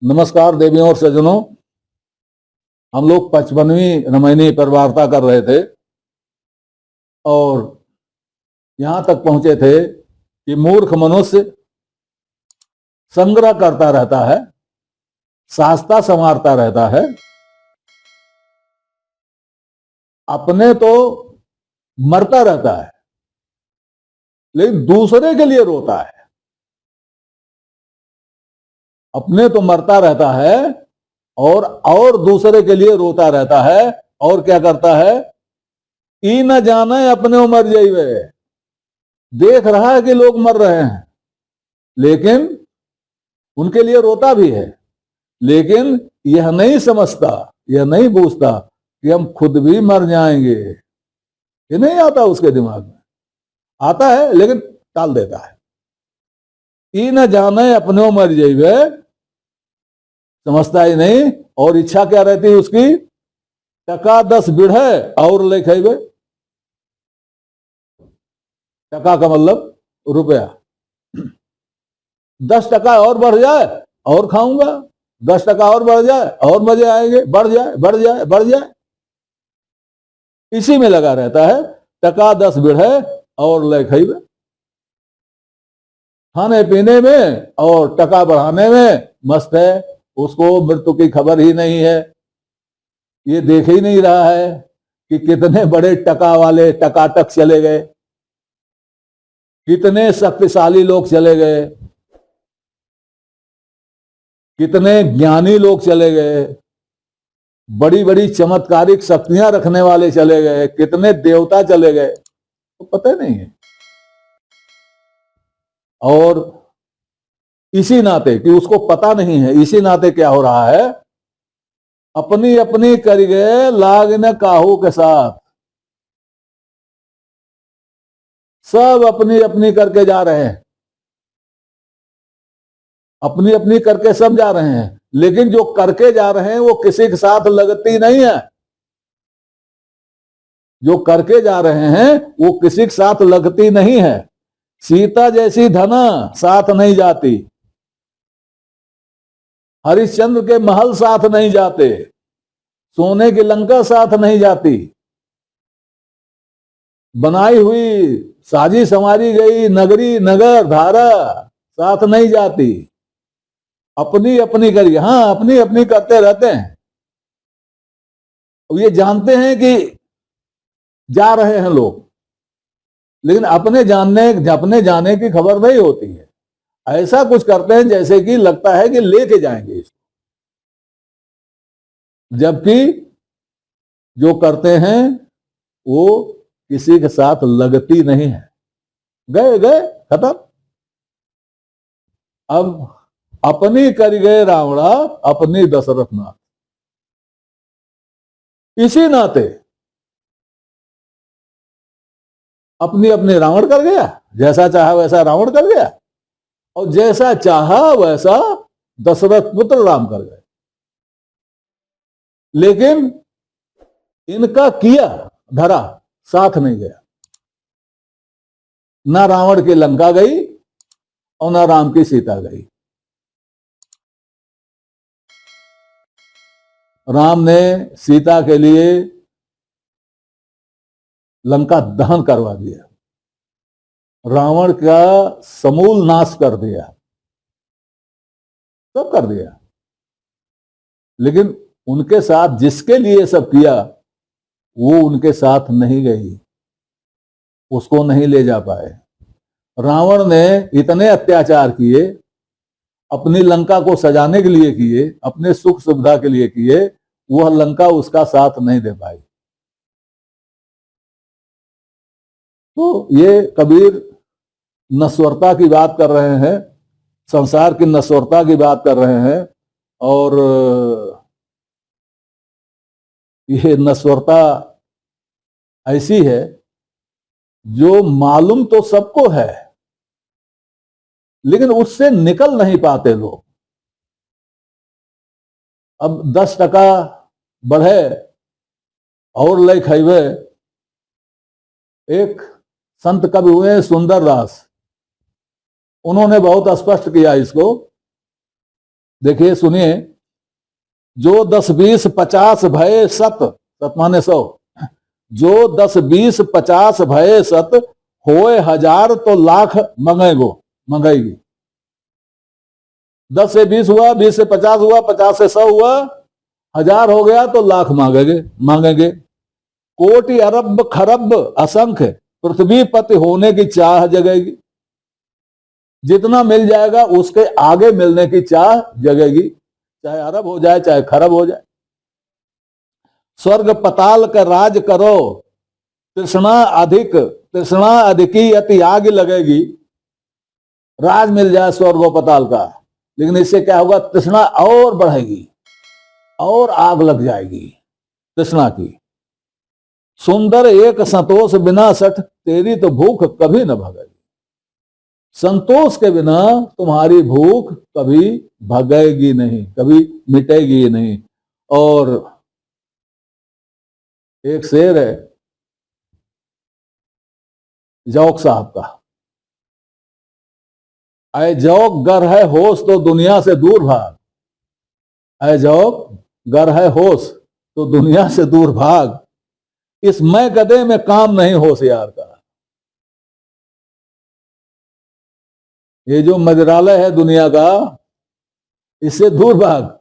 नमस्कार देवियों और सज्जनों। हम लोग 55वीं रामायणी पर वार्ता कर रहे थे और यहां तक पहुंचे थे कि मूर्ख मनुष्य संग्रह करता रहता है, शास्ता संवारता रहता है, अपने तो मरता रहता है लेकिन दूसरे के लिए रोता है। अपने तो मरता रहता है और दूसरे के लिए रोता रहता है। और क्या करता है? ई न जाने अपने मर जाइए। देख रहा है कि लोग मर रहे हैं लेकिन उनके लिए रोता भी है, लेकिन यह नहीं समझता, यह नहीं बूझता कि हम खुद भी मर जाएंगे। ये नहीं आता उसके दिमाग में। आता है लेकिन टाल देता है। ई न जाने अपने मर जाइए, समझता ही नहीं। और इच्छा क्या रहती है उसकी? टका 10 बिढ़े और ले खेबे। टका का मतलब रुपया। 10 टका और बढ़ जाए और खाऊंगा, 10 टका और बढ़ जाए और मजे आएंगे, बढ़ जाए बढ़ जाए बढ़ जाए, इसी में लगा रहता है। टका 10 बिढ़े और ले खेबे। खाने पीने में और टका बढ़ाने में मस्त है। उसको मृत्यु की खबर ही नहीं है। ये देख ही नहीं रहा है कि कितने बड़े टका वाले टकाटक चले गए, कितने शक्तिशाली लोग चले गए, कितने ज्ञानी लोग चले गए, बड़ी बड़ी चमत्कारिक शक्तियां रखने वाले चले गए, कितने देवता चले गए, तो पता नहीं है। और इसी नाते कि उसको पता नहीं है, इसी नाते क्या हो रहा है? अपनी अपनी कर गए लाग न काहू के साथ। सब अपनी अपनी करके जा रहे हैं, अपनी अपनी करके सब जा रहे हैं, लेकिन जो करके जा रहे हैं वो किसी के साथ लगती नहीं है। जो करके जा रहे हैं वो किसी के साथ लगती नहीं है। सीता जैसी धना साथ नहीं जाती, हरिश्चंद्र के महल साथ नहीं जाते, सोने की लंका साथ नहीं जाती, बनाई हुई साजी संवारी गई नगरी नगर धारा साथ नहीं जाती। अपनी अपनी करिए। हाँ, अपनी अपनी करते रहते हैं। ये जानते हैं कि जा रहे हैं लोग, लेकिन अपने जाने की खबर नहीं होती है। ऐसा कुछ करते हैं जैसे कि लगता है कि लेके जाएंगे इसको, जबकि जो करते हैं वो किसी के साथ लगती नहीं है। गए गए खत्म। अब अपनी कर गए रावणा अपनी दशरथ नाथ। इसी नाते अपनी अपनी रावण कर गया, जैसा चाहा वैसा रावण कर गया, और जैसा चाहा वैसा दशरथ पुत्र राम कर गए। लेकिन इनका किया धरा साथ नहीं गया। ना रावण की लंका गई और ना राम की सीता गई। राम ने सीता के लिए लंका दहन करवा दिया, रावण का समूल नाश कर दिया, सब कर दिया। लेकिन उनके साथ जिसके लिए सब किया वो उनके साथ नहीं गई, उसको नहीं ले जा पाए। रावण ने इतने अत्याचार किए, अपनी लंका को सजाने के लिए किए, अपने सुख सुविधा के लिए किए, वह लंका उसका साथ नहीं दे पाई। तो ये कबीर नश्वरता की बात कर रहे हैं, संसार की नश्वरता की बात कर रहे हैं। और ये नश्वरता ऐसी है जो मालूम तो सबको है, लेकिन उससे निकल नहीं पाते लोग। अब 10 टका बढ़े और ले खेबे। एक संत कवि हुए सुंदर दास, उन्होंने बहुत स्पष्ट किया इसको। देखिए सुनिए, जो 10 20 50 भय सत, सत माने 100, जो 10 20 50 भय सत, होए 1000 तो लाख मंगेगो, मंगेगी। 10 से 20 हुआ, 20 से 50 हुआ, 50 से 100 हुआ, 1000 हो गया तो लाख मांगेंगे, मांगेंगे। कोटि अरब खरब असंख्य पृथ्वी पति होने की चाह जगेगी। जितना मिल जाएगा उसके आगे मिलने की चाह जगेगी, चाहे अरब हो जाए चाहे खरब हो जाए। स्वर्ग पताल का राज करो, तृष्णा अधिकी अति आग लगेगी। राज मिल जाए स्वर्ग और पताल का, लेकिन इससे क्या होगा, तृष्णा और बढ़ेगी और आग लग जाएगी तृष्णा की। सुंदर एक संतोष बिना सठ, तेरी तो भूख कभी न भगेगी। संतोष के बिना तुम्हारी भूख कभी भगेगी नहीं, कभी मिटेगी नहीं। और एक शेर है जौक साहब का, ऐ जौक गर है होश तो दुनिया से दूर भाग। ऐ जौक गर है होश तो दुनिया से दूर भाग, इस मैं गधे में काम नहीं होशियार का। ये जो मदिरालय है दुनिया का, इससे दूर भाग,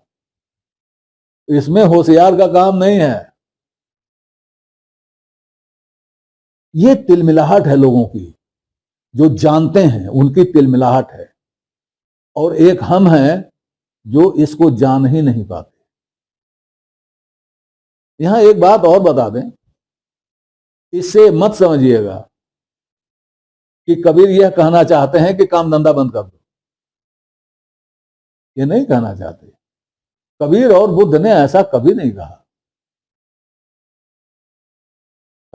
इसमें होशियार का काम नहीं है। ये तिलमिलाहट है लोगों की, जो जानते हैं उनकी तिलमिलाहट है, और एक हम हैं जो इसको जान ही नहीं पाते। यहां एक बात और बता दें, इससे मत समझिएगा कि कबीर यह कहना चाहते हैं कि काम धंधा बंद कर दो, ये नहीं कहना चाहते। कबीर और बुद्ध ने ऐसा कभी नहीं कहा।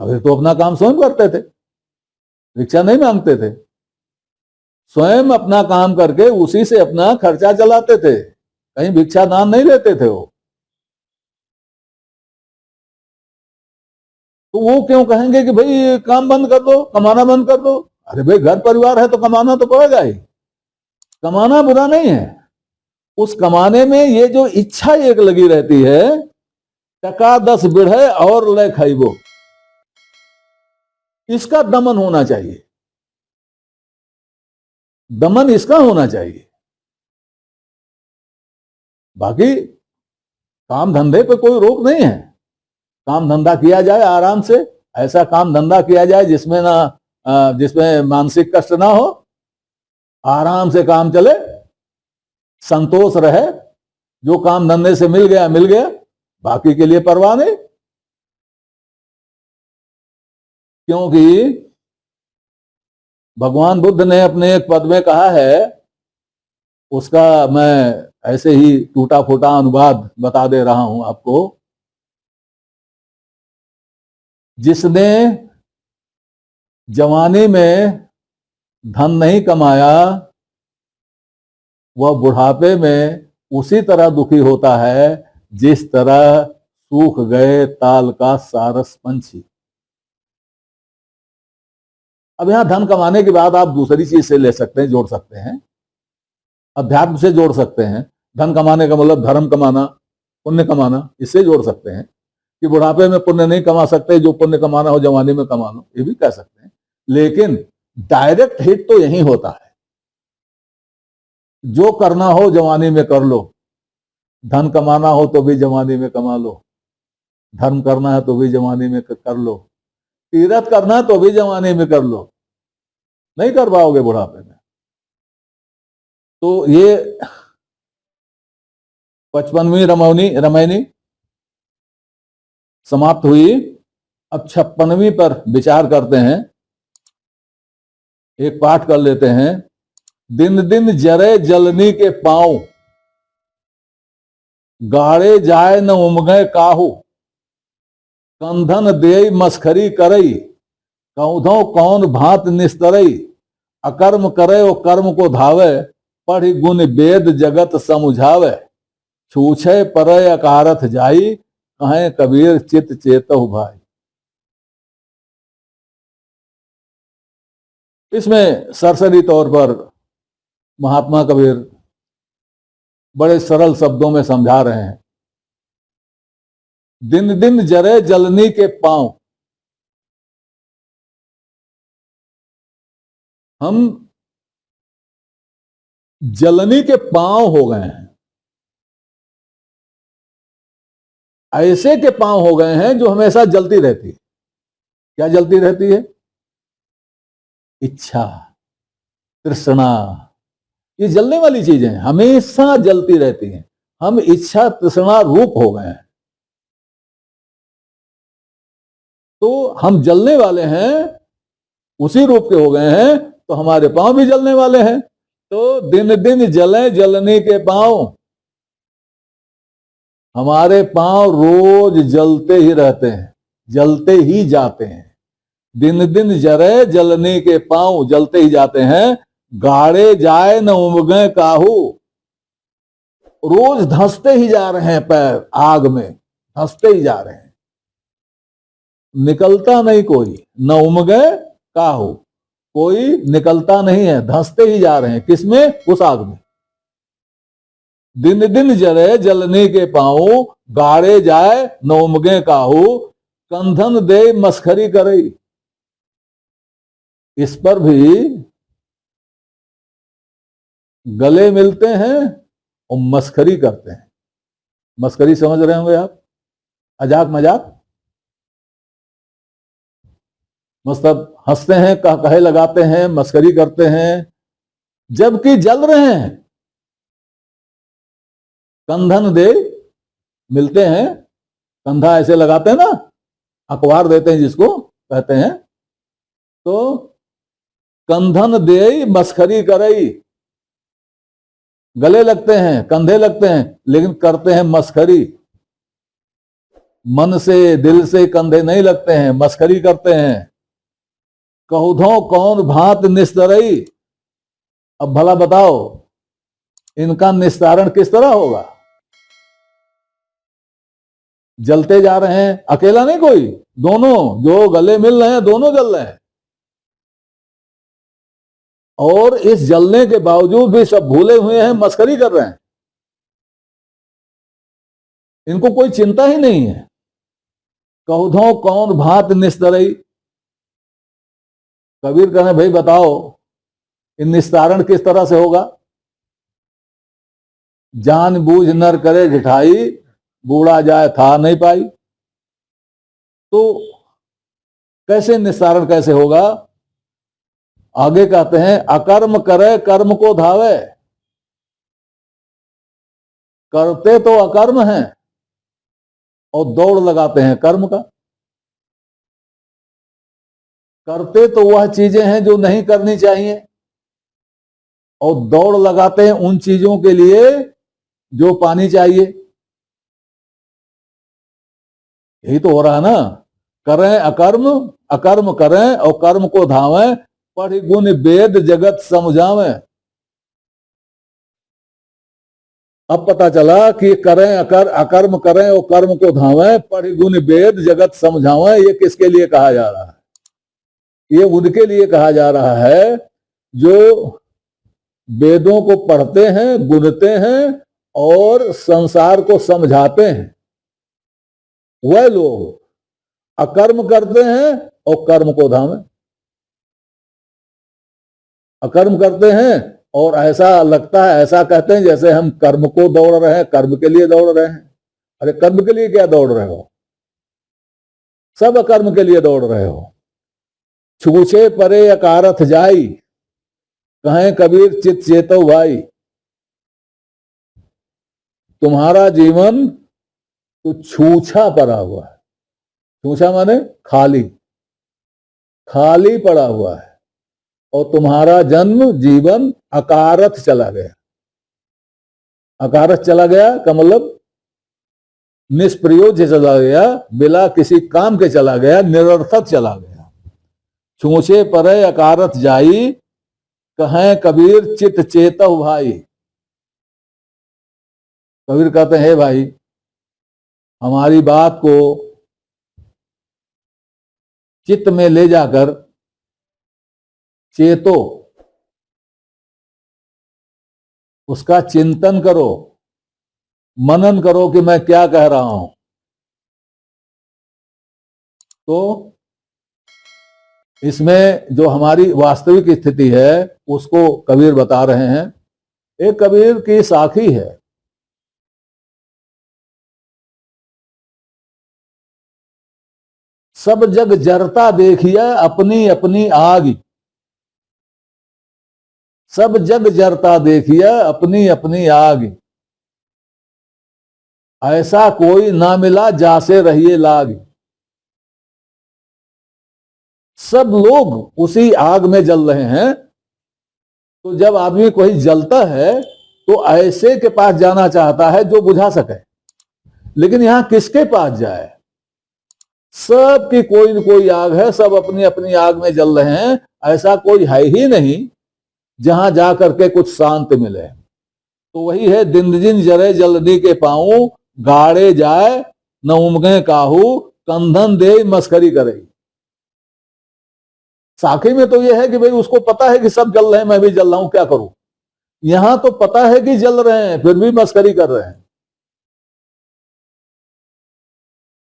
कबीर तो अपना काम स्वयं करते थे, भिक्षा नहीं मांगते थे, स्वयं अपना काम करके उसी से अपना खर्चा चलाते थे, कहीं भिक्षा दान नहीं लेते थे वो। तो वो क्यों कहेंगे कि भाई काम बंद कर दो, कमाना बंद कर दो? अरे भाई घर परिवार है तो कमाना तो पड़ेगा ही, कमाना बुरा नहीं है। उस कमाने में ये जो इच्छा एक लगी रहती है, टका 10 बिढ़े और ले खाइबो, इसका दमन होना चाहिए, दमन इसका होना चाहिए। बाकी काम धंधे पे कोई रोक नहीं है, काम धंधा किया जाए आराम से, ऐसा काम धंधा किया जाए जिसमें जिसमें मानसिक कष्ट ना हो, आराम से काम चले, संतोष रहे, जो काम धंधे से मिल गया मिल गया, बाकी के लिए परवाह नहीं। क्योंकि भगवान बुद्ध ने अपने एक पद में कहा है, उसका मैं ऐसे ही टूटा फूटा अनुवाद बता दे रहा हूं आपको। जिसने जवानी में धन नहीं कमाया, वह बुढ़ापे में उसी तरह दुखी होता है जिस तरह सूख गए ताल का सारस पंछी। अब यहां धन कमाने के बाद आप दूसरी चीज से ले सकते हैं, जोड़ सकते हैं, अध्यात्म से जोड़ सकते हैं। धन कमाने का मतलब धर्म कमाना, पुण्य कमाना, इससे जोड़ सकते हैं कि बुढ़ापे में पुण्य नहीं कमा सकते, जो पुण्य कमाना हो जवानी में कमा लो, ये भी कह सकते हैं। लेकिन डायरेक्ट हिट तो यही होता है, जो करना हो जवानी में कर लो, धन कमाना हो तो भी जवानी में कमा लो, धर्म करना है तो भी जवानी में कर लो, तीरथ करना है तो भी जवानी में कर लो, नहीं कर पाओगे बुढ़ापे में। तो ये 55वीं रामायणी समाप्त हुई। अब 56वीं पर विचार करते हैं, एक पाठ कर लेते हैं। दिन दिन जरे जलनी के पांव, गाड़े जाए न उमगे काहू, कंधन दे मस्खरी करई, कौधो कौन भांत निस्तरई, अकर्म करे ओ कर्म को धावे, पढ़ गुण वेद जगत समुझावे, छूछे परय अकारथ जाई, कहें कबीर चित चेतहु भाई। इसमें सरसरी तौर पर महात्मा कबीर बड़े सरल शब्दों में समझा रहे हैं। दिन दिन जरे जलनी के पांव, हम जलनी के पांव हो गए हैं, ऐसे के पांव हो गए हैं जो हमेशा जलती रहती है। क्या जलती रहती है? इच्छा, तृष्णा, ये जलने वाली चीजें हमेशा जलती रहती हैं। हम इच्छा तृष्णा रूप हो गए हैं, तो हम जलने वाले हैं, उसी रूप के हो गए हैं, तो हमारे पांव भी जलने वाले हैं। तो दिन दिन जले जलने के पांव, हमारे पांव रोज जलते ही रहते हैं, जलते ही जाते हैं। दिन दिन जरे जलने के पांव, जलते ही जाते हैं। गाड़े जाए न उमगे काहू, रोज धंसते ही जा रहे हैं, पैर आग में धंसते ही जा रहे हैं, निकलता नहीं कोई। न उमगे काहू, कोई निकलता नहीं है, धंसते ही जा रहे हैं। किसमें? उस आग में। दिन दिन जले जलने के पांव, गाड़े जाए न उमगे काहू, कंधन दे मस्खरी करे। इस पर भी गले मिलते हैं और मस्खरी करते हैं। मस्खरी समझ रहे होंगे आप, मजाक मजाक, मतलब हंसते हैं, कहे लगाते हैं, मस्करी करते हैं, जबकि जल रहे हैं। कंधन दे, मिलते हैं, कंधा ऐसे लगाते हैं ना, अखबार देते हैं जिसको कहते हैं, तो कंधन दे मस्खरी करई, गले लगते हैं, कंधे लगते हैं, लेकिन करते हैं मस्खरी। मन से दिल से कंधे नहीं लगते हैं, मस्खरी करते हैं। कहुधो कौन भांत निस्तरई, अब भला बताओ इनका निस्तारण किस तरह होगा? जलते जा रहे हैं, अकेला नहीं कोई, दोनों जो गले मिल रहे हैं दोनों जल रहे हैं, और इस जलने के बावजूद भी सब भूले हुए हैं, मस्करी कर रहे हैं। इनको कोई चिंता ही नहीं है। कहुधो कौन भांत निस्तरई, कबीर कहने भाई बताओ इन निस्तारण किस तरह से होगा? जानबूझ नर करे ढिठाई, बूढ़ा जाए था नहीं पाई। तो कैसे निस्तारण कैसे होगा? आगे कहते हैं अकर्म करे कर्म को धावे, करते तो अकर्म हैं और दौड़ लगाते हैं कर्म का। करते तो वह चीजें हैं जो नहीं करनी चाहिए, और दौड़ लगाते हैं उन चीजों के लिए जो पानी चाहिए। यही तो हो रहा है ना, करें अकर्म, अकर्म करें और कर्म को धावें, पढ़ गुण वेद जगत समझावें। अब पता चला कि करें अकर्म करें और कर्म को धावें, पढ़ गुण वेद जगत समझावें। ये किसके लिए कहा जा रहा है? ये उनके लिए कहा जा रहा है जो वेदों को पढ़ते हैं, गुनते हैं और संसार को समझाते हैं। वह लोग अकर्म करते हैं और कर्म को धावें। अकर्म करते हैं और ऐसा लगता है, ऐसा कहते हैं जैसे हम कर्म को दौड़ रहे हैं, कर्म के लिए दौड़ रहे हैं। अरे कर्म के लिए क्या दौड़ रहे हो? सब अकर्म के लिए दौड़ रहे हो। छूछे परे अकारथ जाई, कहें कबीर चित चेतो भाई। तुम्हारा जीवन तो छूछा पड़ा हुआ है। छूछा माने खाली, खाली पड़ा हुआ है, और तुम्हारा जन्म जीवन अकारथ चला गया। अकारथ चला गया का मतलब निष्प्रयोज्य चला गया, बिना किसी काम के चला गया, निरर्थक चला गया। छूछे परे अकारथ जाई, कहें कबीर चित चेतव भाई। कबीर कहते हैं भाई हमारी बात को चित्त में ले जाकर चेतो, उसका चिंतन करो, मनन करो कि मैं क्या कह रहा हूं। तो इसमें जो हमारी वास्तविक स्थिति है उसको कबीर बता रहे हैं। एक कबीर की साखी है, सब जग जरता देखिए अपनी अपनी आग, सब जग जरता देखिए अपनी अपनी आग, ऐसा कोई ना मिला जासे रहिए लाग। सब लोग उसी आग में जल रहे हैं, तो जब आदमी कोई जलता है तो ऐसे के पास जाना चाहता है जो बुझा सके, लेकिन यहां किसके पास जाए? सबकी कोई न कोई आग है, सब अपनी अपनी आग में जल रहे हैं, ऐसा कोई है ही नहीं जहां जा करके कुछ शांत मिले। तो वही है, दिन दिन जरे जल्दी के पाऊं, गाड़े जाए न उमगे काहू, कंधन दे मस्करी करे। साखी में तो यह है कि भाई उसको पता है कि सब जल रहे हैं, मैं भी जल रहा हूं, क्या करूं। यहां तो पता है कि जल रहे हैं, फिर भी मस्करी कर रहे हैं।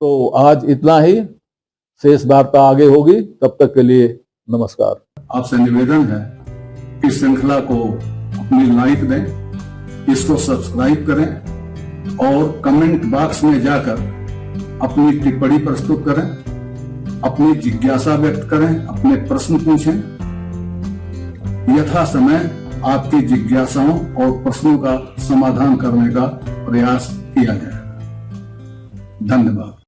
तो आज इतना ही, शेष वार्ता आगे होगी, तब तक के लिए नमस्कार। आपसे निवेदन है कि श्रृंखला को अपनी लाइक दें, इसको सब्सक्राइब करें और कमेंट बॉक्स में जाकर अपनी टिप्पणी प्रस्तुत करें, अपनी जिज्ञासा व्यक्त करें, अपने प्रश्न पूछें। यथा समय आपकी जिज्ञासाओं और प्रश्नों का समाधान करने का प्रयास किया जाएगा। धन्यवाद।